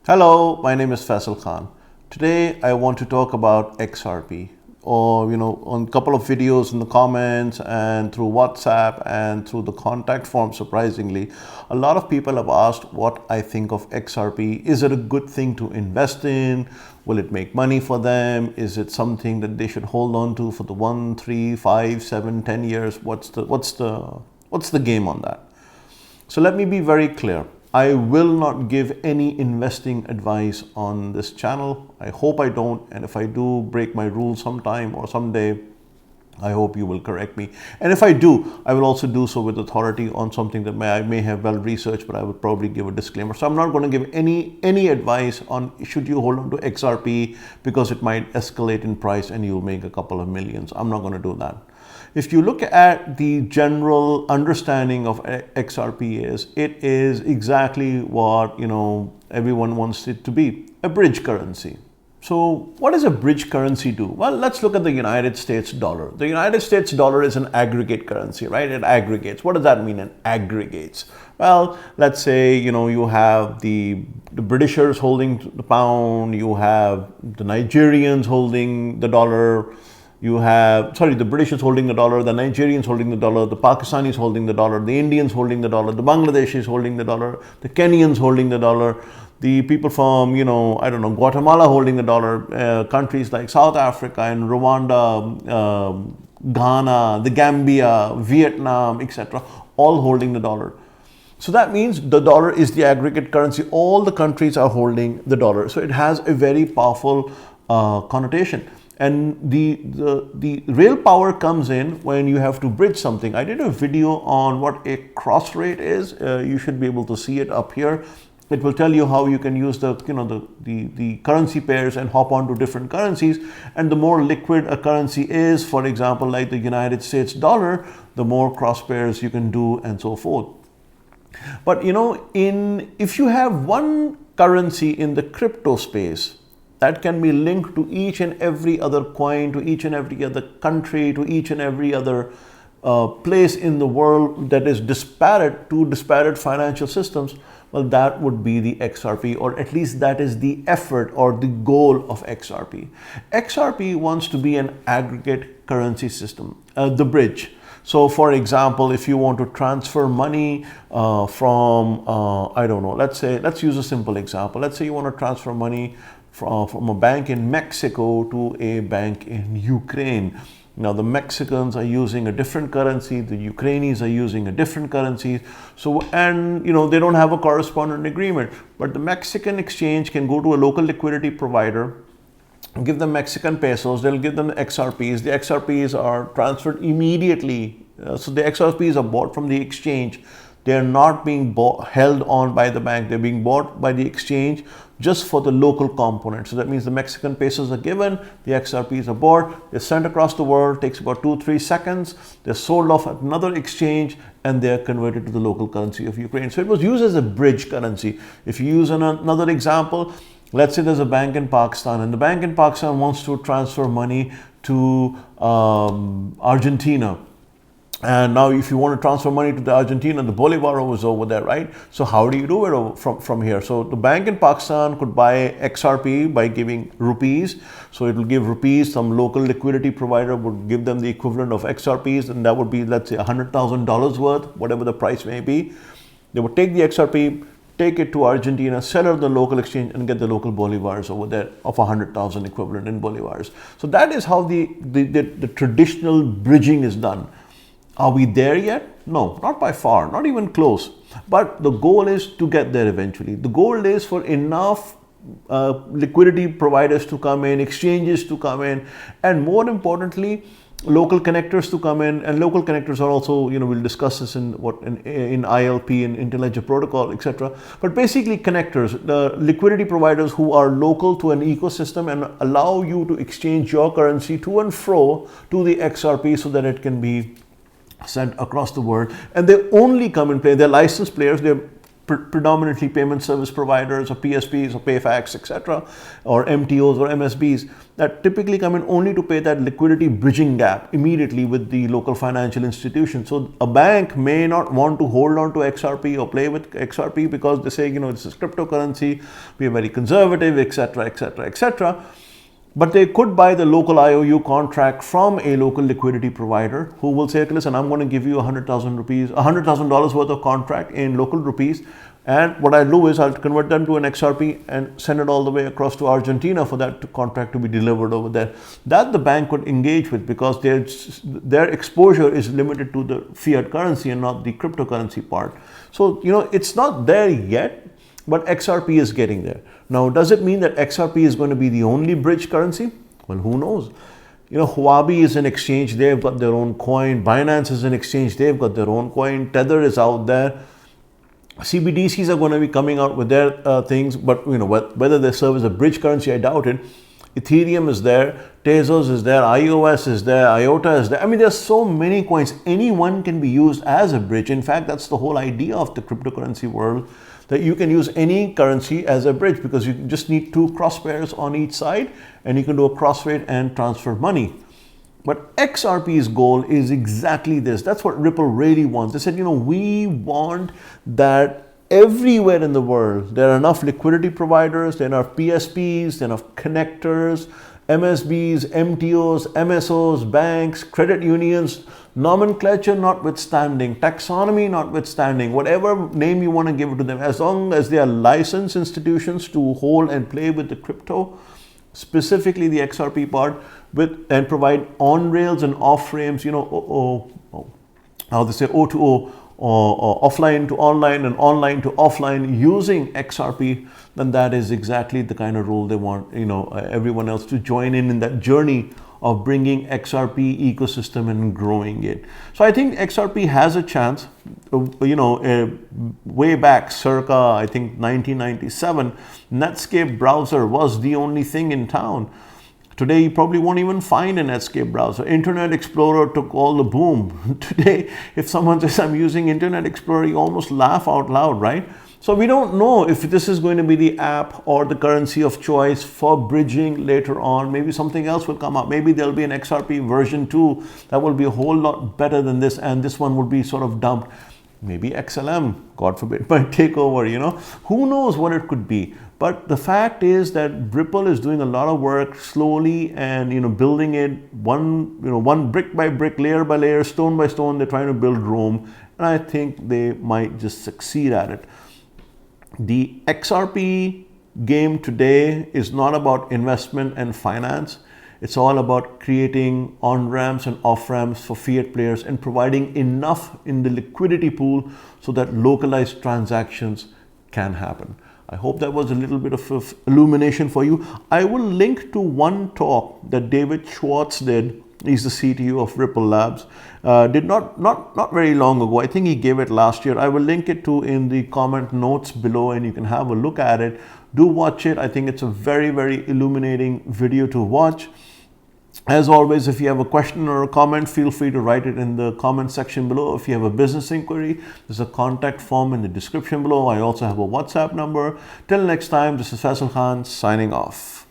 Hello, my name is Faisal Khan. Today I want to talk about XRP, or on a couple of videos in the comments and through WhatsApp and through the contact form. Surprisingly, a lot of people have asked what I think of XRP. Is it a good thing to invest in? Will it make money for them? Is it something that they should hold on to for the 1, 3, 5, 7, 10 years? What's the game on that? So let me be very clear. I will not give any investing advice on this channel. I hope I don't. And if I do break my rules sometime or someday, I hope you will correct me. And if I do, I will also do so with authority on something that I may have well researched, but I would probably give a disclaimer. So I'm not going to give any advice on should you hold on to XRP because it might escalate in price and you'll make a couple of millions. I'm not going to do that. If you look at the general understanding of XRP it is exactly what everyone wants it to be, a bridge currency. So what does a bridge currency do? Well, let's look at the United States dollar. The United States dollar is an aggregate currency, right? It aggregates. What does that mean? It aggregates. Well, let's say, you have the Britishers holding the pound, you have the Nigerians holding the dollar, the British is holding the dollar, the Nigerians holding the dollar, the Pakistanis holding the dollar, the Indians holding the dollar, the Bangladeshis holding the dollar, the Kenyans holding the dollar, the people from, Guatemala holding the dollar, countries like South Africa and Rwanda, Ghana, the Gambia, Vietnam, etc., all holding the dollar. So that means the dollar is the aggregate currency. All the countries are holding the dollar. So it has a very powerful connotation. And the real power comes in when you have to bridge something. I did a video on what a cross rate is. You should be able to see it up here. It will tell you how you can use the currency pairs and hop onto different currencies. And the more liquid a currency is, for example, like the United States dollar, the more cross pairs you can do and so forth. But if you have one currency in the crypto space that can be linked to each and every other coin, to each and every other country, to each and every other place in the world that is disparate to disparate financial systems, well, that would be the XRP, or at least that is the effort or the goal of XRP. XRP wants to be an aggregate currency system, the bridge. So for example, if you want to transfer money from, let's use a simple example. Let's say you want to transfer money from a bank in Mexico to a bank in Ukraine. Now the Mexicans are using a different currency, the Ukrainians are using a different currency. So, they don't have a correspondent agreement, but the Mexican exchange can go to a local liquidity provider, give them Mexican pesos, they'll give them the XRPs. The XRPs are transferred immediately. So the XRPs are bought from the exchange. They are not being held on by the bank. They're being bought by the exchange just for the local component. So that means the Mexican pesos are given, the XRPs are bought, they're sent across the world, takes about 2-3 seconds, they're sold off at another exchange, and they're converted to the local currency of Ukraine. So it was used as a bridge currency. If you use another example, let's say there's a bank in Pakistan, and the bank in Pakistan wants to transfer money to Argentina. And now if you want to transfer money to the Argentina, the Bolivar was over there, right? So how do you do it from here? So the bank in Pakistan could buy XRP by giving rupees. So it will give rupees, some local liquidity provider would give them the equivalent of XRPs, and that would be, let's say, $100,000 worth, whatever the price may be. They would take the XRP, take it to Argentina, sell it at the local exchange, and get the local bolivars over there of 100,000 equivalent in bolivars. So that is how the traditional bridging is done. Are we there yet? No, not by far, not even close. But the goal is to get there eventually. The goal is for enough liquidity providers to come in, exchanges to come in, and more importantly, local connectors to come in. And local connectors are also, we'll discuss this in ILP and Interledger Protocol, etc. But basically connectors, the liquidity providers who are local to an ecosystem and allow you to exchange your currency to and fro to the XRP so that it can be sent across the world. And they only come and play. They're licensed players. They're predominantly payment service providers or PSPs or PayFacs, etc., or MTOs or MSBs that typically come in only to pay that liquidity bridging gap immediately with the local financial institution. So a bank may not want to hold on to XRP or play with XRP because they say, this is cryptocurrency, we are very conservative, etc., etc., etc. But they could buy the local IOU contract from a local liquidity provider who will say, okay, listen, I'm going to give you $100,000 worth of contract in local rupees. And what I'll do is I'll convert them to an XRP and send it all the way across to Argentina for that contract to be delivered over there. That the bank could engage with because their exposure is limited to the fiat currency and not the cryptocurrency part. So, it's not there yet, but XRP is getting there. Now, does it mean that XRP is going to be the only bridge currency? Well, who knows? Huobi is an exchange, they've got their own coin. Binance is an exchange, they've got their own coin. Tether is out there. CBDCs are going to be coming out with their things, but whether they serve as a bridge currency, I doubt it. Ethereum is there, Tezos is there, iOS is there, IOTA is there. I mean, there's so many coins. Any one can be used as a bridge. In fact, that's the whole idea of the cryptocurrency world, that you can use any currency as a bridge because you just need two cross pairs on each side and you can do a crossfade and transfer money. But XRP's goal is exactly this. That's what Ripple really wants. They said, we want that everywhere in the world, there are enough liquidity providers, there are enough PSPs, there are enough connectors, MSBs, MTOs, MSOs, banks, credit unions, nomenclature notwithstanding, taxonomy notwithstanding, whatever name you want to give it to them, as long as they are licensed institutions to hold and play with the crypto, specifically the XRP part, and provide on-rails and off-ramps, how they say O2O, or offline to online and online to offline using XRP, then that is exactly the kind of role they want, everyone else to join in that journey of bringing XRP ecosystem and growing it. So I think XRP has a chance. Way back, circa I think 1997, Netscape browser was the only thing in town. Today, you probably won't even find a Netscape browser. Internet Explorer took all the boom. Today, if someone says, I'm using Internet Explorer, you almost laugh out loud, right? So we don't know if this is going to be the app or the currency of choice for bridging later on. Maybe something else will come up. Maybe there'll be an XRP version 2 that will be a whole lot better than this, and this one will be sort of dumped. Maybe XLM, God forbid, might take over, Who knows what it could be? But the fact is that Ripple is doing a lot of work slowly and, building it one brick by brick, layer by layer, stone by stone. They're trying to build Rome, and I think they might just succeed at it. The XRP game today is not about investment and finance. It's all about creating on-ramps and off-ramps for fiat players and providing enough in the liquidity pool so that localized transactions can happen. I hope that was a little bit of illumination for you. I will link to one talk that David Schwartz did. He's the CTO of Ripple Labs. Did not very long ago. I think he gave it last year. I will link it to in the comment notes below and you can have a look at it. Do watch it. I think it's a very, very illuminating video to watch. As always, if you have a question or a comment, feel free to write it in the comment section below. If you have a business inquiry, there's a contact form in the description below. I also have a WhatsApp number. Till next time, this is Faisal Khan signing off.